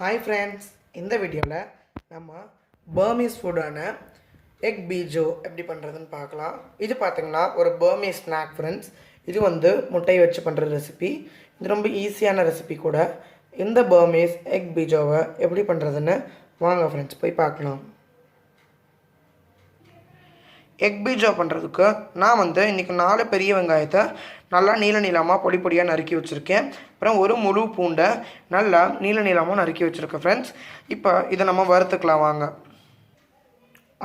Hi friends, இந்த வீடியோல நம்ம Burmese ஃபுட்டான egg bhejo எப்படி பண்றதுன்னு பார்க்கலாம். இது பாத்தீங்கன்னா ஒரு Burmese snack friends. இது வந்து முட்டை வச்சு பண்ற ரெசிபி. இது ரொம்ப ஈஸியான ரெசிபி கூட. இந்த Burmese egg bhejoவை எப்படி பண்றதுன்னு வாங்க friends போய் பார்க்கலாம். egg bhejo பண்றதுக்கு நான் வந்து இன்னைக்கு 4 பெரிய வெங்காயத்தை நல்லா நீல நீளமா பொடி பொடியா நறுக்கி வச்சிருக்கேன். அப்புறம் ஒரு முழு பூண்டை நல்லா நீல நீளமா நறுக்கி வச்சிருக்கேன் फ्रेंड्स. இப்போ இத நம்ம வறுத்துக்கலாம் வாங்க.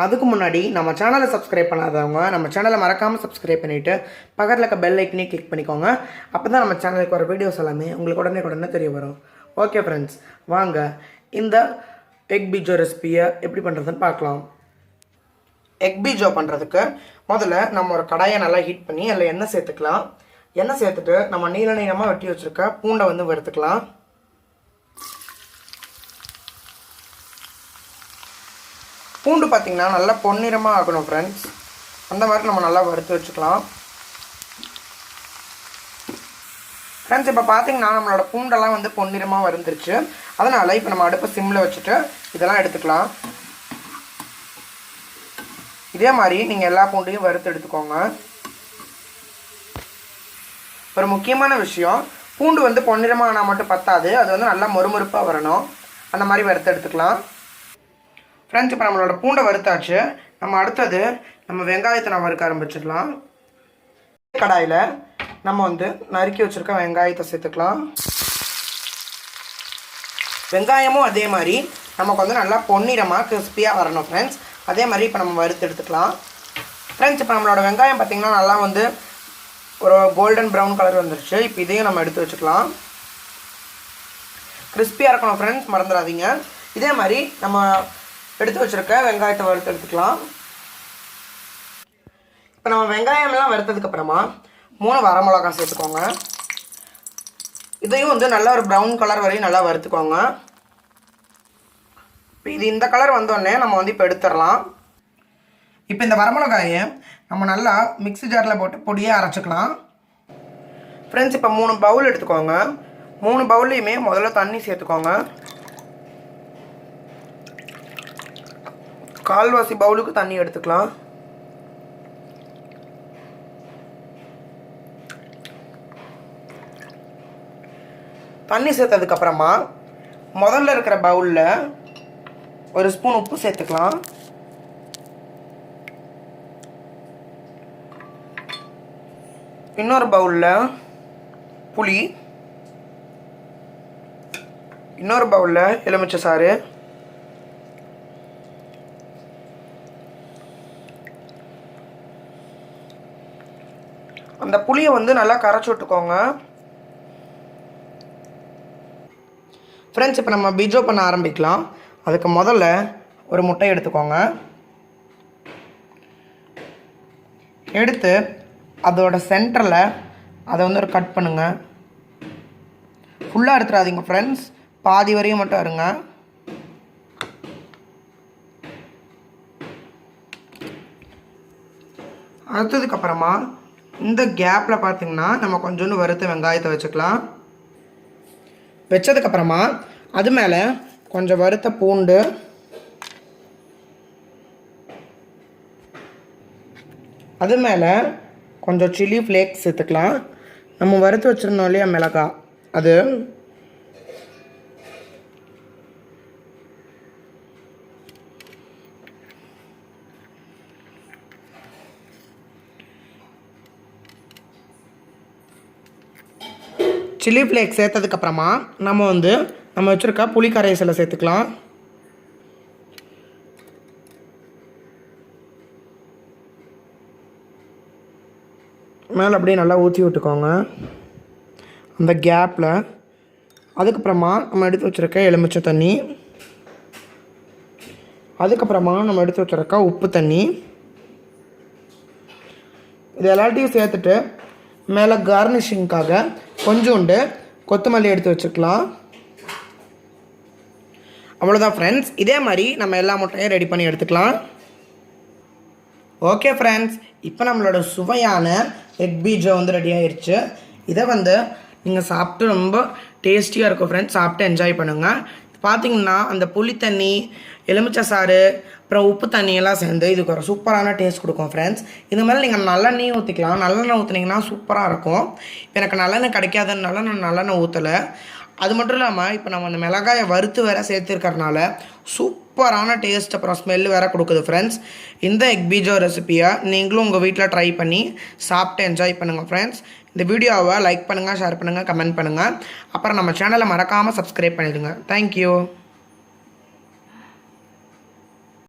அதுக்கு முன்னாடி நம்ம சேனலை சப்ஸ்கிரைப் பண்ணாதவங்க நம்ம சேனலை மறக்காம சப்ஸ்கிரைப் பண்ணிட்டு பக்கத்துல இருக்க பெல் ஐகானை கிளிக் பண்ணிக்கோங்க. அப்பதான் நம்ம சேனலுக்கு வர வீடியோஸ் எல்லாமே உங்களுக்கு உடனே தெரிய வரும். ஓகே फ्रेंड्स, வாங்க இந்த egg bhejo ரெசிபியை எப்படி பண்றதுன்னு பார்க்கலாம். egg bhejo பண்றதுக்கு முதல்ல நம்ம ஒரு கடாயை நல்லா ஹீட் பண்ணி அதுல எண்ணெய் சேர்த்துக்கலாம். எண்ணெய் சேர்த்துட்டு நம்ம நீல நீளமா வெட்டி வச்சிருக்க பூண்டை வந்து வறுத்துக்கலாம். பூண்டு பாத்தீங்கன்னா நல்லா பொன்னிறமா ஆகணும் फ्रेंड्स. அந்த மாதிரி நம்ம நல்லா வறுத்து வச்சுக்கலாம். फ्रेंड्स இப்போ பாத்தீங்கன்னா நம்மளோட பூண்டெல்லாம் வந்து பொன்னிறமா வறுந்துருச்சு. அதனால இப்போ நம்ம அடுப்பை சிம்ல வச்சுட்டு இதெல்லாம் எடுத்துக்கலாம். இதே மாதிரி நீங்க எல்லா பூண்டையும் வறுத்து எடுத்துக்கோங்க. ஒரு முக்கியமான விஷயம், பூண்டு வந்து பொன்னிறமா ஆனா மட்டும் பத்தாது, அது வந்து நல்லா மொறுமொறுப்பா வரணும். அந்த மாதிரி வறுத்து எடுத்துக்கலாம். फ्रेंड्स இப்போ நம்மளோட பூண்டை வறுத்தாச்சு. நம்ம அடுத்து நம்ம வெங்காயத்தை வறுக்க ஆரம்பிச்சிடலாம். கடாயில நம்ம வந்து நறுக்கி வச்சிருக்க வெங்காயத்தை சேர்த்துக்கலாம். வெங்காயமும் அதே மாதிரி நமக்கு வந்து நல்லா பொன்னிறமா கிறிஸ்பியா வரணும் फ्रेंड्स. அதே மாதிரி இப்போ நம்ம வறுத்து எடுத்துக்கலாம். फ्रेंड्स இப்போ நம்மளோட வெங்காயம் பார்த்தீங்கன்னா நல்லா வந்து ஒரு கோல்டன் ப்ரௌன் கலர் வந்துருச்சு. இப்போ இதையும் நம்ம எடுத்து வச்சுக்கலாம். கிறிஸ்பியாக இருக்கணும் ஃப்ரெண்ட்ஸ், மறந்துடாதீங்க. இதே மாதிரி நம்ம எடுத்து வச்சுருக்க வெங்காயத்தை வறுத்து எடுத்துக்கலாம். இப்போ நம்ம வெங்காயம்லாம் வறுத்ததுக்கப்புறமா 3 வரமிளகாய் சேர்த்துக்கோங்க. இதையும் வந்து நல்லா ஒரு ப்ரௌன் கலர் வரையும் நல்லா வறுத்துக்கோங்க. இப்போ இது இந்த கலர் வந்தோடனே நம்ம வந்து இப்போ எடுத்துடலாம். இப்போ இந்த வரமிளகாயை நம்ம நல்லா மிக்ஸி ஜாரில் போட்டு பொடியாக அரைச்சிக்கலாம். ஃப்ரெண்ட்ஸ் இப்போ 3 பவுல் எடுத்துக்கோங்க. 3 பவுல்லையுமே முதல்ல தண்ணி சேர்த்துக்கோங்க. கால்வாசி பவுலுக்கு தண்ணி எடுத்துக்கலாம். தண்ணி சேர்த்ததுக்கப்புறமா முதல்ல இருக்கிற பவுலில் ஒரு ஸ்பூன் உப்பு சேர்த்துக்கலாம். இன்னொரு பவுலில் புளி, இன்னொரு பவுலில் எலுமிச்சை சாறு, அந்த புளியை வந்து நல்லா கரைச்சி விட்டுக்கோங்க. ஃப்ரெண்ட்ஸ் இப்போ நம்ம bhejo பண்ண ஆரம்பிக்கலாம். அதுக்கு முதல்ல ஒரு முட்டை எடுத்துக்கோங்க. எடுத்து அதோட சென்டரில் அதை வந்து ஒரு கட் பண்ணுங்க. ஃபுல்லாக எடுத்துடாதீங்க ஃப்ரெண்ட்ஸ், பாதி வரையும் மட்டும் இருங்க. அடுத்ததுக்கப்புறமா இந்த கேப்பில் பார்த்தீங்கன்னா நம்ம கொஞ்சோண்டு வறுத்த வெங்காயத்தை வச்சுக்கலாம். வச்சதுக்கப்புறமா அது மேலே கொஞ்சம் வறுத்த பூண்டு, அது மேலே கொஞ்சம் சில்லி ஃப்ளேக்ஸ் சேர்த்துக்கலாம். நம்ம வறுத்து வச்சுருந்தோம் இல்லையா மிளகாய், அது சில்லி ஃப்ளேக்ஸ் சேர்த்ததுக்கப்புறமா நம்ம வச்சுருக்க புளி கரைசலை சேர்த்துக்கலாம். மேலே அப்படியே நல்லா ஊற்றி விட்டுக்கோங்க அந்த கேப்பில். அதுக்கப்புறமா நம்ம எடுத்து வச்சுருக்க எலுமிச்சை தண்ணி, அதுக்கப்புறமா நம்ம எடுத்து வச்சுருக்க உப்பு தண்ணி, இது எல்லாத்தையும் சேர்த்துட்டு மேலே கார்னிஷிங்காக கொஞ்சோண்டு கொத்தமல்லி எடுத்து வச்சுக்கலாம். அவ்வளோதான் ஃப்ரெண்ட்ஸ். இதே மாதிரி நம்ம எல்லா முட்டையும் ரெடி பண்ணி எடுத்துக்கலாம். ஓகே ஃப்ரெண்ட்ஸ், இப்போ நம்மளோட சுவையான எக் பீஜோ வந்து ரெடி ஆயிடுச்சு. இதை வந்து நீங்கள் சாப்பிட்டு ரொம்ப டேஸ்டியாக இருக்கும் ஃப்ரெண்ட்ஸ். சாப்பிட்டு என்ஜாய் பண்ணுங்கள். பார்த்திங்கன்னா அந்த புளி தண்ணி, எலுமிச்சை சாறு, அப்புறம் உப்பு தண்ணியெல்லாம் சேர்ந்து இதுக்கு ஒரு சூப்பரான டேஸ்ட் கொடுக்கும் ஃப்ரெண்ட்ஸ். இது மேலே நீங்கள் நல்லெண்ணெய் ஊற்றிக்கலாம். நல்லெண்ணெய் ஊற்றுனீங்கன்னா சூப்பராக இருக்கும். இப்போ எனக்கு நல்லெண்ணெய் கிடைக்காததுனால நான் நல்லெண்ணெய் ஊற்றலை. அது மட்டும் இல்லாமல் இப்போ நம்ம அந்த மிளகாயை வறுத்து வேறு சேர்த்துருக்கறனால சூப்பரான டேஸ்ட் அப்புறம் ஸ்மெல் வேறு கொடுக்குது ஃப்ரெண்ட்ஸ். இந்த எக் பீஜோ ரெசிப்பியை நீங்களும் உங்கள் வீட்டில் ட்ரை பண்ணி சாப்பிட்டு என்ஜாய் பண்ணுங்கள் ஃப்ரெண்ட்ஸ். இந்த வீடியோவை லைக் பண்ணுங்கள், ஷேர் பண்ணுங்கள், கமெண்ட் பண்ணுங்கள். அப்புறம் நம்ம சேனலை மறக்காமல் சப்ஸ்கிரைப் பண்ணிடுங்க. தேங்க்யூ.